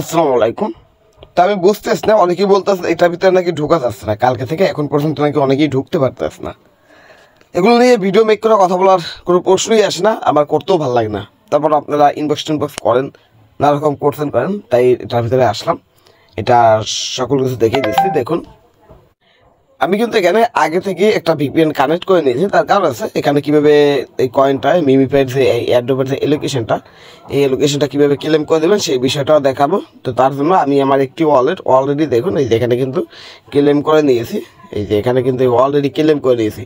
আসসালামু আলাইকুম। তা আমি বুঝতেছি না, অনেকেই বলতেছে এটার ভিতরে নাকি ঢোকা যাচ্ছে না, কালকে থেকে এখন পর্যন্ত নাকি অনেকেই ঢুকতে পারতেছে না। এগুলো নিয়ে ভিডিও মেক করে কথা বলার কোনো প্রশ্নই আসে না, আমার করতেও ভালো লাগে না। তারপর আপনারা ইনবক্স করেন, নানা রকম কোশ্চেন করেন, তাই এটার ভিতরে আসলাম। এটা সকল কিছু দেখিয়ে দিচ্ছি। দেখুন, আমি কিন্তু এখানে আগে থেকে একটা ভিপিএন কানেক্ট করে নিয়েছি। তার কারণ আছে, এখানে কীভাবে এই কয়েনটা মিমিফাইয়ের যে এই এয়ারড্রপের যে এলোকেশনটা, এই এলোকেশনটা কীভাবে ক্লেম করে দেবেন সেই বিষয়টাও দেখাবো। তো তার জন্য আমি আমার একটি ওয়ালেট অলরেডি দেখুন এই যে এখানে কিন্তু ক্লেম করে নিয়েছি। এই যে এখানে কিন্তু অলরেডি ক্লেম করে নিয়েছি।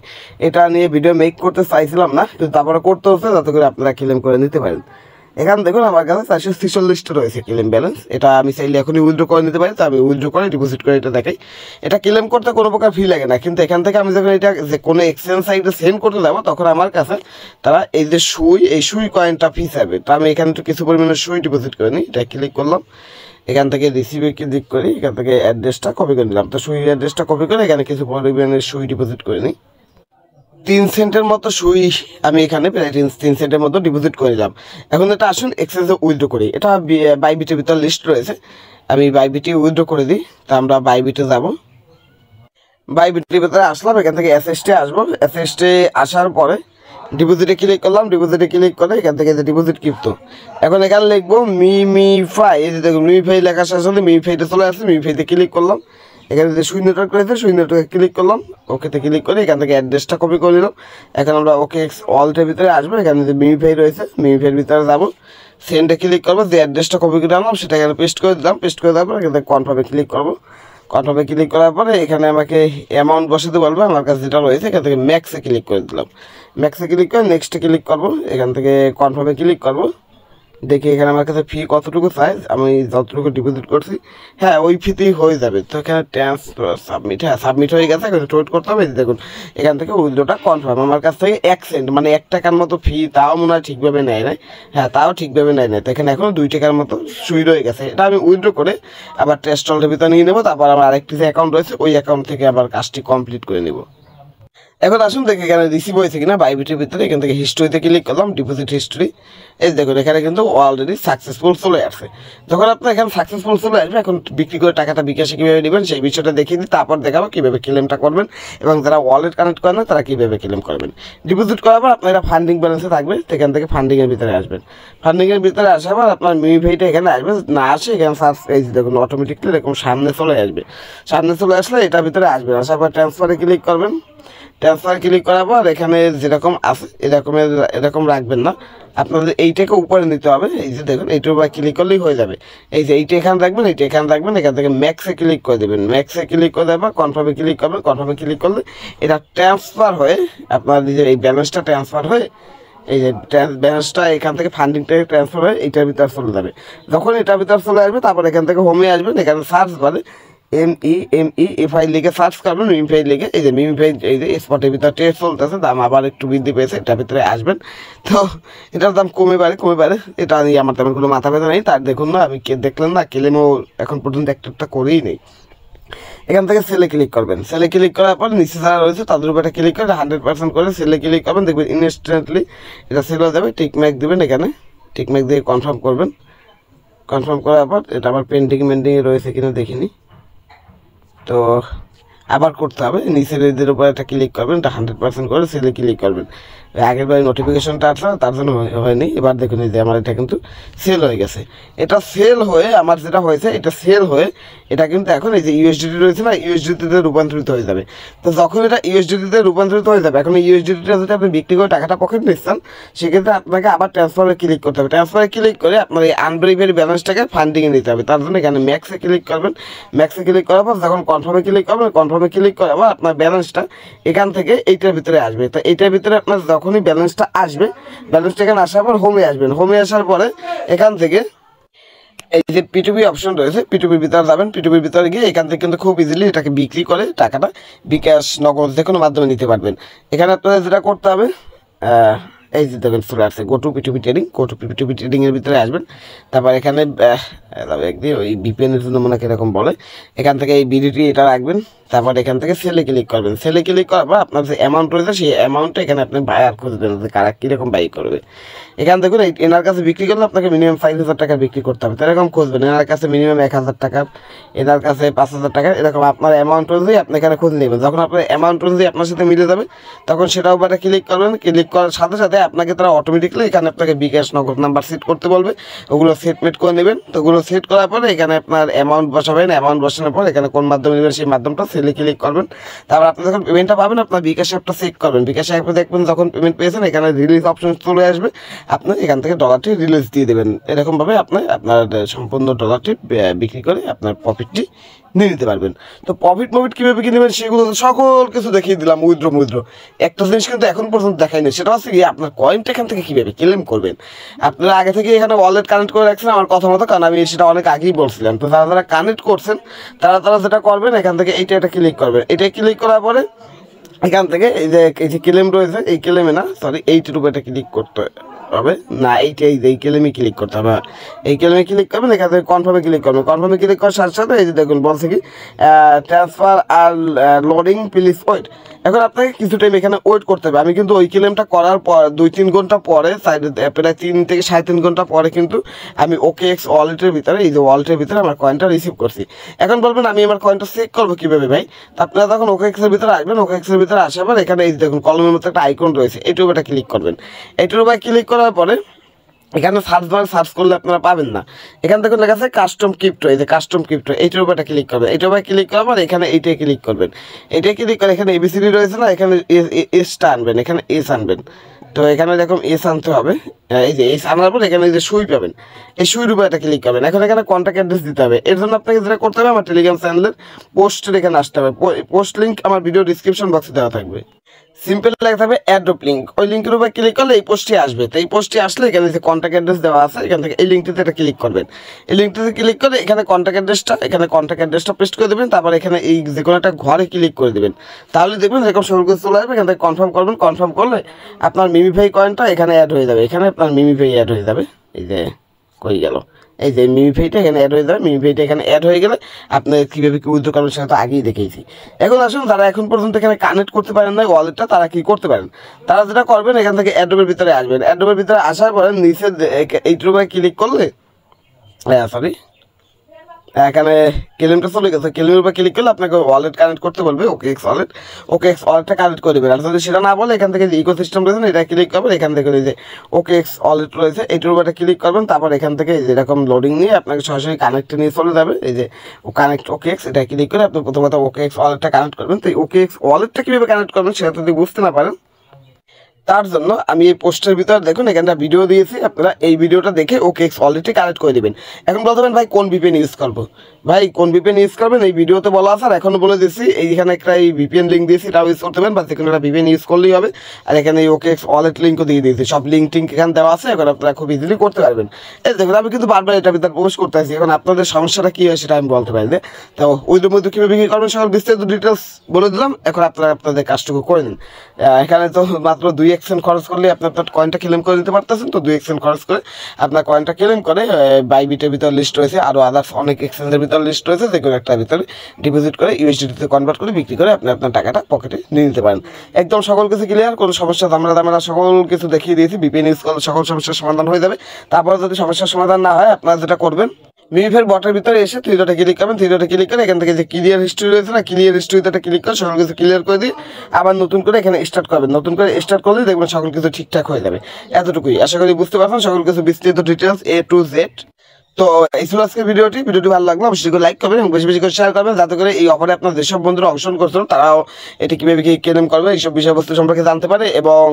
এটা নিয়ে ভিডিও মেক করতে চাইছিলাম না, কিন্তু তারপরে করতে হচ্ছে যাতে করে আপনারা ক্লেম করে নিতে পারেন। এখানে দেখুন আমার কাছে 446টা রয়েছে ক্লেম ব্যালেন্স। এটা আমি চাইলে এখনই উইথড্র করে নিতে পারি, তো আমি উইথড্র করে ডিপোজিট করে এটা দেখাই। এটা ক্লেম করতে কোনো প্রকার ফি লাগে না, কিন্তু এখান থেকে আমি যখন এটা যে কোনো এক্সচেঞ্জ সাইটে সেন্ড করতে যাবো তখন আমার কাছে তারা এই যে এই সুই কয়েনটা ফি চাইবে। তো আমি এখানে একটু কিছু পরিমাণে সুই ডিপোজিট করে নিই। এটা ক্লিক করলাম, এখান থেকে রিসিভে ক্লিক করি, এখান থেকে অ্যাড্রেসটা কপি করে নিলাম। তো সুই অ্যাড্রেসটা কপি করে এখানে কিছু পরিমাণে সুই ডিপোজিট করে নিই। 3 সেন্টের মতো সুই আমি এখানে প্রায় 3 সেন্টের মতো ডিপোজিট করে নিলাম। এখন এটা আসুন এক্সচেঞ্জে উইথড্র করি। এটা বাইবিটের ভিতর লিস্ট রয়েছে, আমি বাইবিটে উইথড্র করে দিই। তা আমরা বাইবিটে যাব, বাইবিটের ভিতরে আসলাম, এখান থেকে এসএসটে আসবো। এসএসটে আসার পরে ডিপোজিটে ক্লিক করলাম, ডিপোজিটে ক্লিক করে এখান থেকে যে ডিপোজিট ক্রিপ্টো, এখন এখানে লিখবো মিমিফাই। এই যে দেখুন মিমিফাই লেখা শেষ হলে মিমিফাইতে চলে আসছে, মিমিফাইতে ক্লিক করলাম। এখানে যে সুই নেটওয়ার্ক রয়েছে সুই নেটওয়ার্কে ক্লিক করলাম, ওকেতে ক্লিক করে এখান থেকে অ্যাড্রেসটা কপি করে নিলাম। এখন আমরা ওকে ওয়ালেটের ভিতরে আসবো, এখানে যে মিমিফাই রয়েছে মিমিফাইয়ের ভিতরে যাবো, সেন্ডে ক্লিক করবো, যে অ্যাড্রেসটা কপি করে আনলাম সেটা এখানে পেস্ট করে দিলাম। পেস্ট করে দেওয়ার পর এখানে কনফার্মে ক্লিক করবো। কনফার্মে ক্লিক করার পরে এখানে আমাকে অ্যামাউন্ট বসাতে বলবে, আমার কাছে যেটা রয়েছে এখান থেকে ম্যাক্সে ক্লিক করে দিলাম। ম্যাক্সে ক্লিক করে নেক্সটে ক্লিক করবো, এখান থেকে কনফার্মে ক্লিক করবো। দেখি এখানে আমার কাছে ফি কতটুকু চাই, আমি যতটুকু ডিপোজিট করছি হ্যাঁ ওই ফিতেই হয়ে যাবে। তো এখানে সাবমিট, হ্যাঁ সাবমিট হয়ে গেছে। এখন ওয়েট করতে হবে। দেখুন এখান থেকে উইথড্রটা কনফার্ম। আমার কাছ থেকে 1 সেন্ট মানে 1 টাকার মতো ফি, তাও মনে হয় ঠিকভাবে নেয় নাই। হ্যাঁ তাও ঠিকভাবে নেয় নাই। তো এখানে এখন 2 টাকার মতো সুই রয়ে গেছে। এটা আমি উইথড্র করে আবার টেস্ট হলের ভিতরে নিয়ে নেবো। তারপর আমার আরেকটি যে অ্যাকাউন্ট রয়েছে ওই অ্যাকাউন্ট থেকে আবার কাজটি কমপ্লিট করে নেব। এখন আসুন দেখি এখানে রিসিভ হয়েছে কিনা বাইবিটের ভিতরে। এখান থেকে হিস্ট্রিতে ক্লিক করলাম, ডিপোজিট হিস্ট্রি। এই দেখুন এখানে কিন্তু অলরেডি সাকসেসফুল চলে আসছে। যখন আপনার এখানে সাকসেসফুল চলে আসবে, এখন বিক্রি করে টাকাটা বিকাশে কীভাবে নেবেন সেই বিষয়টা দেখিয়ে দিই, তারপর দেখাবো কীভাবে ক্লেমটা করবেন এবং যারা ওয়ালেট কানেক্ট করেন না তারা কীভাবে ক্লেম করবেন। ডিপোজিট করার পর আপনারা ফান্ডিং ব্যালেন্সে থাকবে, সেখান থেকে ফান্ডিংয়ের ভিতরে আসবেন। ফান্ডিংয়ের ভিতরে আসার পর আপনার মিমিফাইটা এখানে আসবে, না আসে এখানে সার্চ এই দেখুন অটোমেটিকলি এরকম সামনে চলে আসবে। সামনে চলে আসলে এটার ভিতরে আসবে, আসার পর ট্রান্সফারে ক্লিক করবেন। ট্রান্সফার ক্লিক করার পর এখানে যেরকম আছে এরকম রাখবেন না, আপনাদের এইটাকে উপরে নিতে হবে। এই যে দেখুন এইটার উপর ক্লিক করলেই হয়ে যাবে। এই যে এইটা এখানে রাখবেন, এইটা এখানে রাখবেন, এখান থেকে ম্যাক্সে ক্লিক করে দেবেন। ম্যাক্সে ক্লিক করে দেওয়ার পর কনফার্মে ক্লিক করবেন। কনফার্মে ক্লিক করলে এটা ট্রান্সফার হয়ে আপনার যে এই ব্যালেন্সটা ট্রান্সফার হয়ে এই যে ব্যালেন্সটা এখান থেকে ফান্ডিংটাকে ট্রান্সফার হয়ে এইটার ভিতরে চলে যাবে। যখন এটার ভিতরে চলে আসবে তারপর এখান থেকে হোমে আসবেন, এখানে সার্চ বারে MEMEFI লিখে সার্চ করবেন, মিমিফাই লিখে। এই যে মিমিফাই এই যে স্পটের ভিতরে টেস্ট চলতেছে, দাম আবার একটু বৃদ্ধি পেয়েছে, এটার ভিতরে আসবেন। তো এটার দাম কমে পারে, এটা নিয়ে আমার তেমন কোনো মাথা ব্যথা নেই। তার দেখুন না, আমি দেখলেন না ক্লেমও এখন পর্যন্ত একটা করেই নেই। এখান থেকে সেলে ক্লিক করবেন। সেলে ক্লিক করার পর নিচে যারা রয়েছে তাদের উপরে ক্লিক করে 100% করে সেলে ক্লিক করবেন, দেখবেন ইনস্ট্যান্টলি এটা সেল হয়ে যাবে। টিকম্যাক দেবেন, এখানে টিকম্যাক দিয়ে কনফার্ম করবেন। কনফার্ম করার পর এটা আবার পেন্ডিংয়ে রয়েছে কিনা দেখিনি, তো আবার করতে হবে। নিচের এদের উপর একটা ক্লিক করবেন, এটা 100% করে সেলে ক্লিক করবেন। আগের বার নোটিফিকেশনটা আসলো তার জন্য হয়নি। এবার দেখুন এই যে আমার এটা কিন্তু সেল হয়ে গেছে। এটা সেল হয়ে আমার যেটা হয়েছে, এটা সেল হয়ে এটা কিন্তু এখন এই যে ইউএসডিটি রয়েছে না, ইউএসডিটিতে রূপান্তরিত হয়ে যাবে। তো যখন এটা ইউএসডিটিতে রূপান্তরিত হয়ে যাবে, এখন ইউএসডিটিটা যদি আপনি বিক্রি করে টাকাটা পকেট নিচ্ছেন, সেক্ষেত্রে আপনাকে আবার ট্রান্সফারে ক্লিক করতে হবে। ট্রান্সফারে ক্লিক করে আপনার এই আনভেরিফাইড ব্যালেন্সটাকে ফান্ডিংয়ে নিতে হবে। তার জন্য এখানে ম্যাক্সে ক্লিক করবেন। ম্যাক্সে ক্লিক করার পর যখন কনফার্মে ক্লিক করবেন, কনফার্মে ক্লিক করার পর আপনার ব্যালেন্সটা এখান থেকে এইটার ভিতরে আসবে। তো এইটার ভিতরে আপনার যখনই ব্যালেন্সটা আসবে, ব্যালেন্সটা এখানে আসার পর হোমে আসবেন। হোমে আসার পরে এখান থেকে এই যে পিটুপি অপশন রয়েছে, পিটুপির ভিতরে যাবেন। পিটুপির ভিতরে গিয়ে এখান থেকে কিন্তু খুব ইজিলি এটাকে বিক্রি করে টাকাটা বিকাশ নগদ যে কোনো মাধ্যমে নিতে পারবেন। এখানে আপনাদের যেটা করতে হবে, এই যে দেখবেন চলে আসছে go to P two P trading. Go to P two P ট্রেডিংয়ের ভিতরে আসবেন। তারপর এখানে একদিন ওই বিপিএনের জন্য মনে হয় এরকম বলে, এখান থেকে এই বিডিটি এটা রাখবেন। তারপর এখান থেকে সেলে ক্লিক করবেন। সেলে ক্লিক করার পর আপনার যে অ্যামাউন্ট রয়েছে সেই অ্যামাউন্টটা এখানে আপনি বায়ার খুঁজবেন যে কারা কীরকম বাই করবে। এখান থেকে এনার কাছে বিক্রি করলে আপনাকে মিনিমাম 5,000 টাকা বিক্রি করতে হবে, এরকম খুঁজবেন। এনার কাছে মিনিমাম 1,000 টাকার, এনার কাছে 5,000 টাকার, এরকম আপনার অ্যামাউন্ট অনুযায়ী আপনি এখানে খুঁজে নেবেন। যখন আপনার অ্যামাউন্ট অনুযায়ী আপনার সাথে মিলে যাবে তখন সেটার উপরে ক্লিক করবেন। ক্লিক করার সাথে সাথে আপনাকে তারা অটোমেটিকলি এখানে আপনাকে বিকাশ নগদ নাম্বার সেট করতে বলবে, ওগুলো সেটমেট করে নেবেন। তো ওগুলো সেট করার পরে এখানে আপনার অ্যামাউন্ট বসাবেন। অ্যামাউন্ট বসানোর পর এখানে কোন মাধ্যমে নেবেন সেই মাধ্যমটা সেলে ক্লিক করবেন। তারপর আপনি যখন পেমেন্টটা পাবেন আপনার বিকাশ অ্যাপটা চেক করবেন। বিকাশ অ্যাপে দেখবেন যখন পেমেন্ট পেয়েছেন এখানে রিলিজ অপশন চলে আসবে, আপনি এখান থেকে ডলারটি রিলিজ দিয়ে দেবেন। এরকমভাবে আপনি আপনার সম্পূর্ণ ডলারটি বিক্রি করে আপনার প্রফিটটি নিয়ে নিতে পারবেন। তো প্রফিট কীভাবে কি নেবেন সেগুলো সকল কিছু দেখিয়ে দিলাম। উইথড্র একটা জিনিস কিন্তু এখন পর্যন্ত দেখায়নি, সেটা হচ্ছে কি আপনার কয়েনটা এখান থেকে কীভাবে ক্লেম করবেন। আপনারা আগে থেকে এখানে ওয়ালেট কানেক্ট করে রাখছেন আমার কথা মতো, কারণ আমি সেটা অনেক আগেই বলছিলাম। তো যারা কানেক্ট করছেন তারা যেটা করবেন এখান থেকে এটা ক্লিক করবেন। এটা ক্লিক করার পরে এখান থেকে এই যে ক্লেম রয়েছে, এই ক্লেমে না সরি এইটির উপরে এটা ক্লিক করতে হবে না, এই ক্লেমে ক্লিক করতে হবে। এই ক্লেমে ক্লিক করবেন, এখান থেকে কনফার্মে ক্লিক করবেন। কনফার্মে ক্লিক করার সাথে সাথে এই যে দেখুন বলছে কি ট্রান্সফার আর লোডিং প্লিজ ওয়েট। এখন আপনাকে কিছু টাইম এখানে ওয়েট করতে হবে। আমি কিন্তু ওই ক্লেমটা করার পর 2-3 ঘন্টা পরে প্রায় 3 থেকে 3.5 ঘন্টা পরে কিন্তু আমি OKX ওয়ালেটের ভিতরে এই যে ওয়ালেটের ভিতরে আমার কয়েনটা রিসিভ করছি। এখন বলবেন আমি আমার কয়েনটা চেক করবো কীভাবে ভাই? তো আপনারা যখন OKX এর ভিতরে আসবেন, OKX এর ভিতরে আসার পর এখানে এই দেখুন কলমের মতো একটা আইকন রয়েছে, এইটার উপরে ক্লিক করবেন। এইটার উপরে ক্লিক করার পরে এখানে সার্চ করলে আপনারা পাবেন না। এখান থেকে লেখা আছে কাস্টম ক্রিপ্টো, এই যে কাস্টম ক্রিপ্টো এইটার উপরে ক্লিক করবেন। এইটার উপরে ক্লিক করার পর এখানে এইটাই ক্লিক করবেন। এইটাই ক্লিক করে এখানে ABCD রয়েছে না, এখানে এসটা আনবেন, এখানে এস আনবেন। তো এখানে দেখুন এস আনতে হবে। এই যে এস আনার পর এখানে এই যে সুই পাবেন, এই সুইয়ের উপরে একটা ক্লিক করবেন। এখন এখানে কন্ট্যাক্ট অ্যাড্রেস দিতে হবে। এর জন্য আপনাকে যেটা করতে হবে আমার টেলিগ্রাম চ্যানেলের পোস্টের এখানে আসতে হবে। পোস্ট লিঙ্ক আমার ভিডিও ডিসক্রিপশন বক্সে দেওয়া থাকবে। সিম্পল লেখা থাকবে অ্যাড্রপ লিঙ্ক, ওই লিঙ্কের উপরে ক্লিক করলে এই পোস্টটি আসবে। তো এই পোস্টটি আসলে এখানে যে কন্ট্যাক্ট অ্যাড্রেস দেওয়া আছে এখান থেকে এই লিঙ্কটিতে একটা ক্লিক করবেন। এই লিঙ্কটিতে ক্লিক করে এখানে কন্ট্যাক্ট অ্যাড্রেসটা পেস্ট করে দেবেন। তারপর এখানে এই যে কোনো একটা ঘরে ক্লিক করে দেবেন, তাহলে দেখবেন এরকম সব কিছু চলে আসবে। এখান থেকে কনফার্ম করবেন। কনফার্ম করলে আপনার মিমিফাই কয়েনটা এখানে অ্যাড হয়ে যাবে। এখানে আপনার মিমিফাই অ্যাড হয়ে যাবে। এই যে কই গেল, এই যে মিমিফাইটা এখানে অ্যাড হয়ে যাবে। মিমিফাইটা এখানে অ্যাড হয়ে গেলে আপনি কীভাবে কি উইথড্র করবেন সেটা তো আগেই দেখিয়েছি। এখন আসুন যারা এখন পর্যন্ত এখানে কানেক্ট করতে পারেন না ওয়ালেটটা, তারা কি করতে পারেন? তারা যেটা করবেন এখান থেকে অ্যাড্রপের ভিতরে আসবেন। অ্যাড্রপের ভিতরে আসার পরে নিচে এইটার উপরে ক্লিক করলে সরি এখানে ক্লেমটা চলে গেছে। ক্লেমের উপর ক্লিক করলে আপনাকে ওয়ালেট কানেক্ট করতে বলবে, OKX ওয়ালেটটা কানেক্ট করে দেবেন। আর যদি সেটা না বলে এখান থেকে যে ইকোসিস্টেম রয়েছে এটা ক্লিক করবেন। এখান থেকে এই যে OKX ওয়ালেট রয়েছে এইটার উপরে ক্লিক করবেন। তারপর এখান থেকে যেরকম লোডিং নিয়ে আপনাকে সরাসরি কানেক্টে নিয়ে চলে যাবে। এই যে কানেক্ট OKX এটা ক্লিক করে আপনি প্রথমত OKX ওয়ালেটটা কানেক্ট করবেন। তো এই OKX ওয়ালেটটা কীভাবে কানেক্ট করবেন সেটা যদি বুঝতে না পারেন তার জন্য আমি এই পোস্টের ভিতরে দেখুন এখানটা ভিডিও দিয়েছি, আপনারা এই ভিডিওটা দেখে OKX ওয়ালেটে কানেক্ট করে দেবেন। এখন বলতে ভাই কোন VPN ইউজ করবো, ভাই কোন VPN ইউজ করবেন এই ভিডিওতে বলা আছে। আর এখনও বলে দিচ্ছি এইখানে একটা এই VPN লিঙ্ক দিয়েছি, এটাও ইউজ করতে পারেন বা যে কোনো একটা VPN ইউজ করলেই হবে। আর এখানে এই OKX ওয়ালেট লিঙ্কও দিয়ে দিয়েছি, সব লিঙ্ক এখানে দেওয়া আছে। এখন আপনারা খুব ইজিলি করতে পারবেন। এই দেখুন আমি কিন্তু বারবার এটার ভিতরে প্রবেশ করতে আসি। এখন আপনাদের সমস্যাটা কী হয় সেটা আমি বলতে পারি। তো ওইটার মধ্যে কীভাবে বিক্রি করবেন সকল বিস্তারিত ডিটেলস বলে দিলাম। এখন আপনারা আপনাদের কাজটুকু করে নিন। এখানে তো মাত্র 2 সেন্ট খরচ করলে আপনার কয়েনটা ক্লেম করে দিতে পারতেছেন। তো 2 সেন্ট খরচ করে আপনার কয়েনটা ক্লেম করে বাইবিটের ভিতরে লিস্ট রয়েছে, আরও আদার্স অনেক এক্সচেঞ্জের ভিতরে লিস্ট রয়েছে, যে কোনো একটা ভিতরে ডিপোজিট করে USDT কনভার্ট করে বিক্রি করে আপনি আপনার টাকাটা পকেটে নিয়ে নিতে পারেন। একদম সকল কিছু ক্লিয়ার, কোনো সমস্যা আমরা সকল কিছু দেখিয়ে দিয়েছি। VPN ইউজ করলে সকল সমস্যার সমাধান হয়ে যাবে। তারপরে যদি সমস্যার সমাধান না হয় আপনারা যেটা করবেন মিমিফাই বটের ভিতরে এসে 3 ডটে ক্লিক করবেন। 3 ডটে ক্লিক করে এখান থেকে যে ক্লিয়ার হিস্ট্রি রয়েছে না, ক্লিয়ার হিস্ট্রিতে ক্লিক করে সকল কিছু ক্লিয়ার করে দিয়ে আবার নতুন করে এখানে স্টার্ট করবেন। নতুন করে স্টার্ট করলে দেখবেন সকল কিছু ঠিকঠাক হয়ে যাবে। এতটুকুই আশা করি বুঝতে পারছেন সকল কিছু বিস্তারিত ডিটেলস A to Z। তো এই ছিল আজকের ভিডিওটি ভালো লাগলো অবশ্যই করে লাইক করবেন এবং বেশি করে শেয়ার করবেন, যাতে করে এই অফারে আপনার যেসব বন্ধুরা অংশগ্রহণ করছেন তারাও এটি কীভাবে কি ক্লেম করবে এইসব বিষয়বস্তু সম্পর্কে জানতে পারে এবং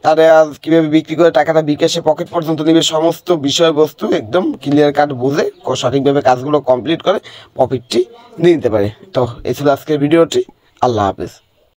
তারা কীভাবে বিক্রি করে টাকাটা বিকাশে পকেট পর্যন্ত নেবে সমস্ত বিষয়বস্তু একদম ক্লিয়ার কাট বুঝে সঠিকভাবে কাজগুলো কমপ্লিট করে প্রফিটটি নিয়ে নিতে পারে। তো এই ছিল আজকের ভিডিওটি। আল্লাহ হাফেজ।